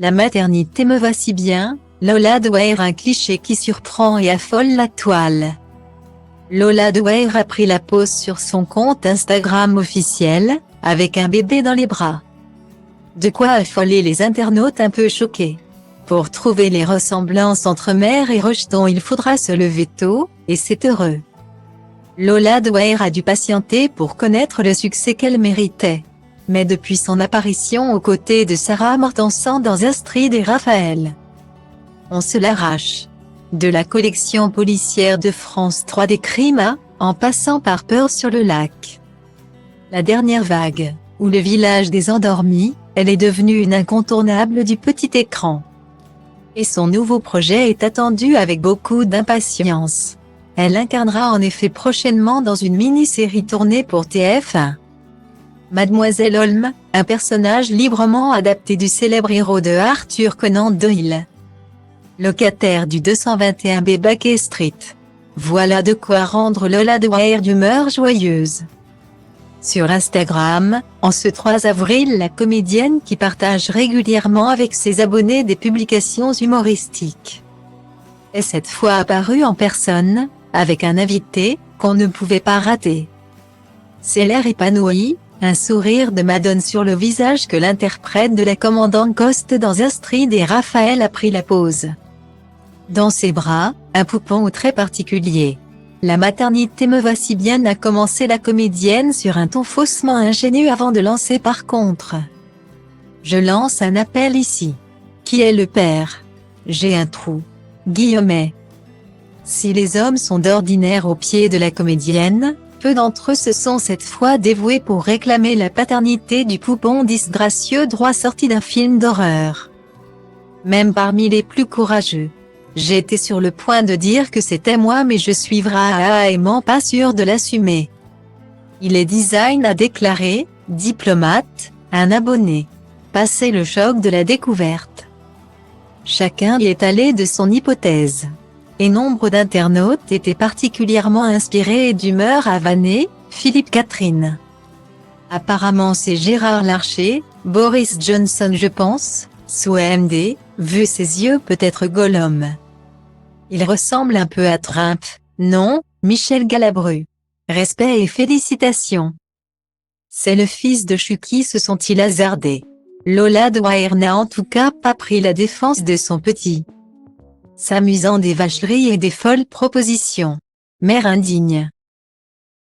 La maternité me va si bien, Lola Dwyer, un cliché qui surprend et affole la toile. Lola Dwyer a pris la pose sur son compte Instagram officiel, avec un bébé dans les bras. De quoi affoler les internautes un peu choqués. Pour trouver les ressemblances entre mère et rejeton, il faudra se lever tôt, et c'est heureux. Lola Dwyer a dû patienter pour connaître le succès qu'elle méritait. Mais depuis son apparition aux côtés de Sarah Mortensen dans Astrid et Raphaël, on se l'arrache. De la collection policière de France 3 des crimes, en passant par Peur sur le lac. La dernière vague, ou le village des endormis, elle est devenue une incontournable du petit écran. Et son nouveau projet est attendu avec beaucoup d'impatience. Elle incarnera en effet prochainement dans une mini-série tournée pour TF1. Mademoiselle Holmes, un personnage librement adapté du célèbre héros de Arthur Conan Doyle. Locataire du 221B Baker Street. Voilà de quoi rendre Lola Dwyer d'humeur joyeuse. Sur Instagram, en ce 3 avril, la comédienne qui partage régulièrement avec ses abonnés des publications humoristiques est cette fois apparue en personne, avec un invité qu'on ne pouvait pas rater. C'est l'air épanoui, un sourire de Madone sur le visage que l'interprète de la commandante Ghost dans Astrid et Raphaël a pris la pose. Dans ses bras, un poupon très particulier. La maternité me va si bien, a commencé la comédienne sur un ton faussement ingénu avant de lancer par contre. Je lance un appel ici. Qui est le père? J'ai un trou. Guillemets. Si les hommes sont d'ordinaire au pied de la comédienne, peu d'entre eux se sont cette fois dévoués pour réclamer la paternité du poupon disgracieux droit sorti d'un film d'horreur. Même parmi les plus courageux. J'étais sur le point de dire que c'était moi, mais je suis vraiment pas sûr de l'assumer. Il est design, a déclaré, diplomate, un abonné. Passé le choc de la découverte. Chacun y est allé de son hypothèse. Et nombre d'internautes étaient particulièrement inspirés et d'humeur à vanner, Philippe Catherine. Apparemment c'est Gérard Larcher, Boris Johnson je pense, sous AMD, vu ses yeux peut-être Gollum. Il ressemble un peu à Trump, non, Michel Galabru. Respect et félicitations. C'est le fils de Chucky, se sont-ils hasardés. Lola Dwyer n'a en tout cas pas pris la défense de son petit. S'amusant des vacheries et des folles propositions. Mère indigne.